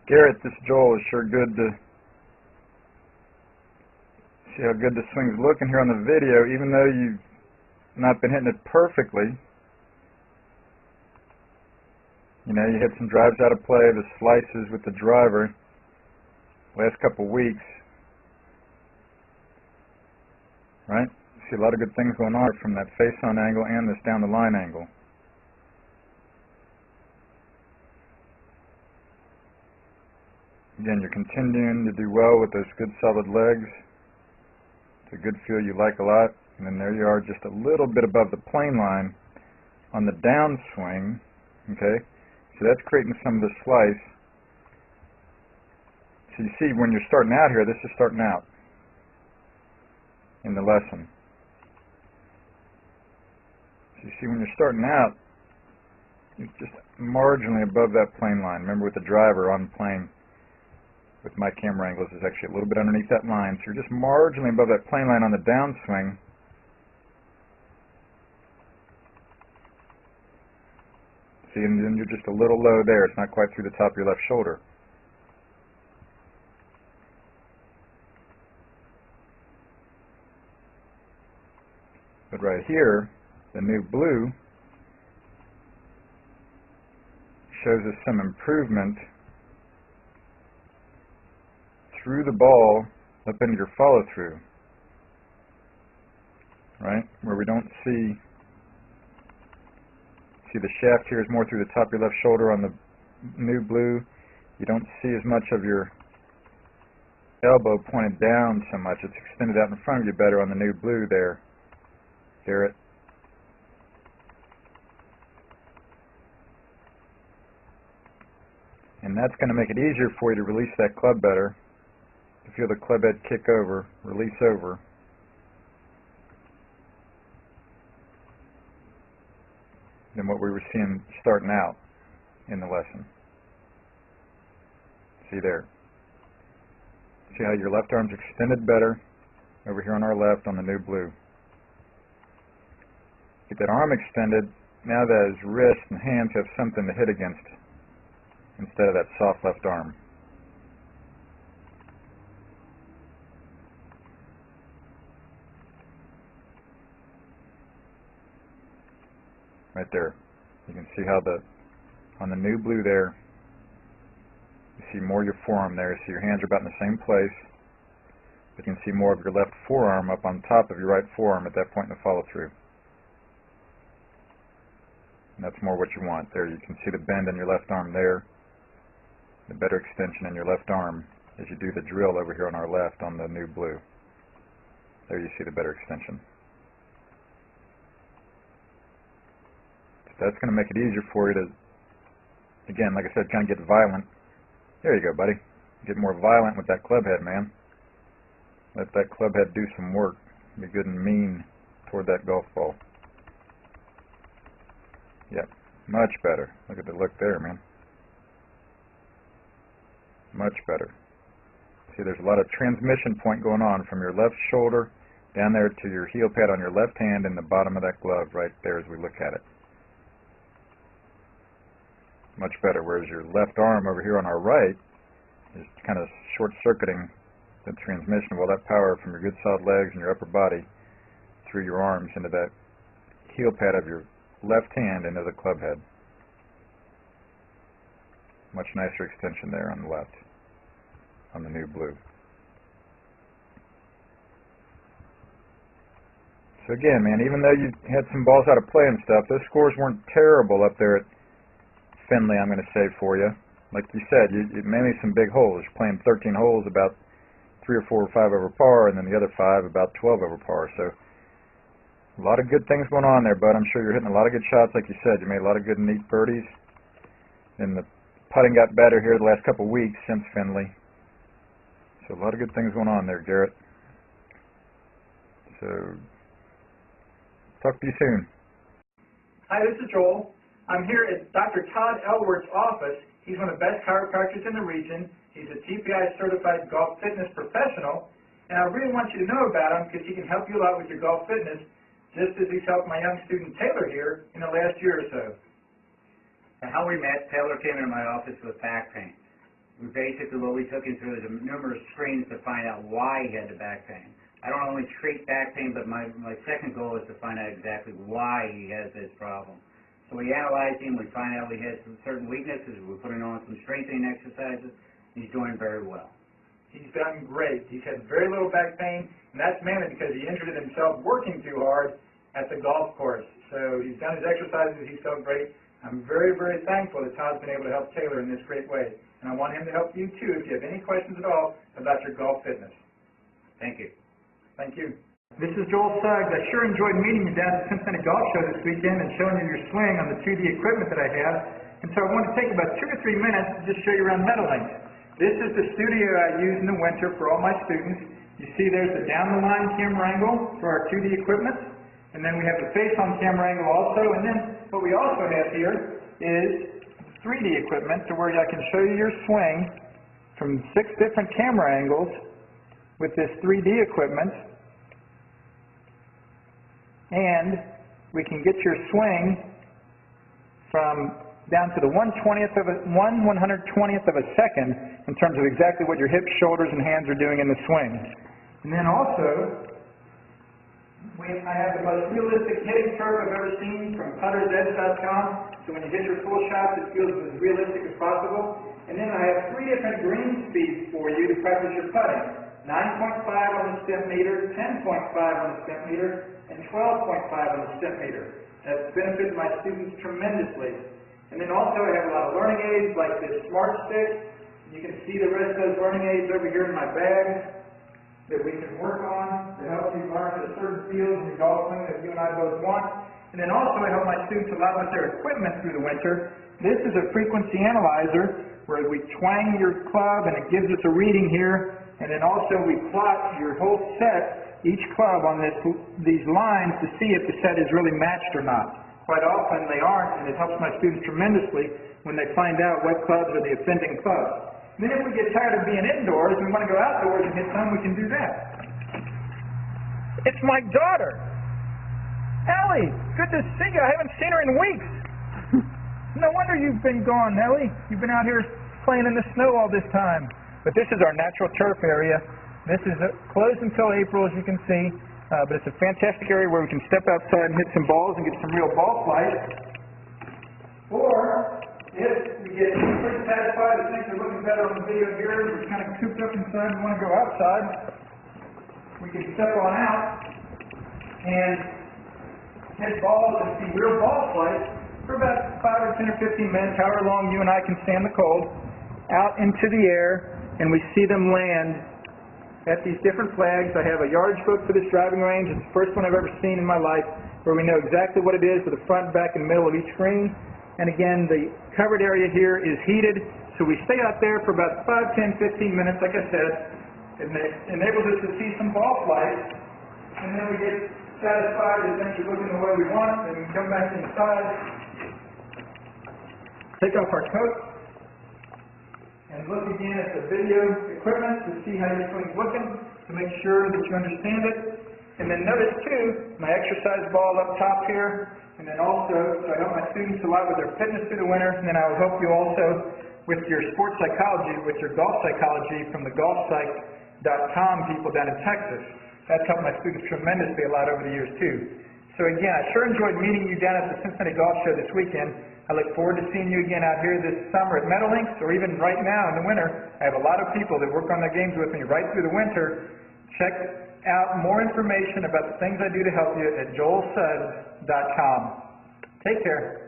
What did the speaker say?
Garrett, this Joel is sure good to see how good the swing's looking here on the video, even though you've not been hitting it perfectly. You know, you hit some drives out of play, the slices with the driver last couple weeks, right? You see a lot of good things going on from that face-on angle and this down-the-line angle. Again, you're continuing to do well with those good solid legs. It's a good feel you like a lot. And then there you are, just a little bit above the plane line on the downswing. Okay, so that's creating some of the slice. So you see when you're starting out here, this is starting out in the lesson. So you see when you're starting out, it's just marginally above that plane line. Remember with the driver on the plane, with my camera angles, is actually a little bit underneath that line. So you're just marginally above that plane line on the downswing. See, and then you're just a little low there. It's not quite through the top of your left shoulder. But right here, the new blue shows us some improvement through the ball up into your follow-through, right? Where we don't see the shaft here is more through the top of your left shoulder on the new blue. You don't see as much of your elbow pointed down so much. It's extended out in front of you better on the new blue there, Garrett. And that's going to make it easier for you to release that club better. To feel the club head kick over, release over. Than what we were seeing starting out in the lesson. See there. See how your left arm's extended better over here on our left on the new blue. Get that arm extended, now that his wrist and hands have something to hit against instead of that soft left arm. Right there. You can see how on the new blue there, you see more of your forearm there. So your hands are about in the same place. But you can see more of your left forearm up on top of your right forearm at that point in the follow-through. And that's more what you want. There you can see the bend in your left arm there. The better extension in your left arm as you do the drill over here on our left on the new blue. There you see the better extension. That's going to make it easier for you to, again, like I said, kind of get violent. There you go, buddy. Get more violent with that club head, man. Let that club head do some work. Be good and mean toward that golf ball. Yep, much better. Look at the look there, man. Much better. See, there's a lot of transmission point going on from your left shoulder down there to your heel pad on your left hand and the bottom of that glove right there as we look at it. Much better, whereas your left arm over here on our right is kind of short-circuiting the transmission of all that power from your good solid legs and your upper body through your arms into that heel pad of your left hand into the club head. Much nicer extension there on the left, on the new blue. So again, man, even though you had some balls out of play and stuff, those scores weren't terrible up there at Finley, I'm going to say for you. Like you said, you mainly some big holes. You're playing 13 holes about 3 or 4 or 5 over par, and then the other 5 about 12 over par. So a lot of good things going on there, bud. I'm sure you're hitting a lot of good shots, like you said. You made a lot of good, neat birdies. And the putting got better here the last couple of weeks since Finley. So a lot of good things going on there, Garrett. So talk to you soon. Hi, this is Joel. I'm here at Dr. Todd Elworth's office. He's one of the best chiropractors in the region. He's a TPI certified golf fitness professional, and I really want you to know about him because he can help you a lot with your golf fitness, just as he's helped my young student Taylor here in the last year or so. And how we met, Taylor came into my office with back pain. what we took him through is numerous screens to find out why he had the back pain. I don't only treat back pain, but my second goal is to find out exactly why he has this problem. So we analyzed him, we find out he has some certain weaknesses, we're putting on some strengthening exercises, and he's doing very well. He's done great. He's had very little back pain, and that's mainly because he injured himself working too hard at the golf course. So he's done his exercises, he's felt great. I'm very, very thankful that Todd's been able to help Taylor in this great way. And I want him to help you too if you have any questions at all about your golf fitness. Thank you. Thank you. This is Joel Suggs. I sure enjoyed meeting you down at the Cincinnati Golf Show this weekend and showing you your swing on the 2D equipment that I have. And so I want to take about 2 or 3 minutes to just show you around Meadowlands. This is the studio I use in the winter for all my students. You see there's the down-the-line camera angle for our 2D equipment. And then we have the face-on camera angle also. And then what we also have here is 3D equipment to where I can show you your swing from 6 different camera angles with this 3D equipment. And we can get your swing from down to the 1/120th of a second in terms of exactly what your hips, shoulders, and hands are doing in the swing. And then also, I have the most realistic hitting curve I've ever seen from puttersedge.com. So when you hit your full shot, it feels as realistic as possible. And then I have 3 different green speeds for you to practice your putting. 9.5 on the step meter, 10.5 on the step meter, and 12.5 on the step meter. That's benefited my students tremendously. And then also I have a lot of learning aids like this Smart Stick. You can see the rest of those learning aids over here in my bag that we can work on to help you learn the certain fields in your golf swing that you and I both want. And then also I help my students a lot with their equipment through the winter. This is a frequency analyzer where we twang your club and it gives us a reading here. And then also we plot your whole set, each club on these lines to see if the set is really matched or not. Quite often they aren't, and it helps my students tremendously when they find out what clubs are the offending clubs. Then if we get tired of being indoors and we want to go outdoors and hit some, we can do that. It's my daughter. Ellie, good to see you. I haven't seen her in weeks. No wonder you've been gone, Ellie. You've been out here playing in the snow all this time. But this is our natural turf area. This is closed until April, as you can see. But it's a fantastic area where we can step outside and hit some balls and get some real ball flight. Or, if we get pretty satisfied and things are looking better on the video here, we're kind of cooped up inside and want to go outside, we can step on out and hit balls and see real ball flight for about 5 or 10 or 15 minutes, however long you and I can stand the cold, out into the air, and we see them land at these different flags. I have a yardage book for this driving range. It's the first one I've ever seen in my life where we know exactly what it is with the front, back, and middle of each green. And again, the covered area here is heated, so we stay out there for about 5, 10, 15 minutes, like I said. It enables us to see some ball flight, and then we get satisfied that things are looking the way we want, and we come back inside, take off our coat, and look again at the video equipment to see how your swing's looking, to make sure that you understand it. And then notice too, my exercise ball up top here, and then also, so I help my students a lot with their fitness through the winter, and then I will help you also with your sports psychology, with your golf psychology from the golfpsych.com people down in Texas. That's helped my students tremendously a lot over the years too. So again, I sure enjoyed meeting you down at the Cincinnati Golf Show this weekend. I look forward to seeing you again out here this summer at Meadowlinks, or even right now in the winter. I have a lot of people that work on their games with me right through the winter. Check out more information about the things I do to help you at joelsuggs.com. Take care.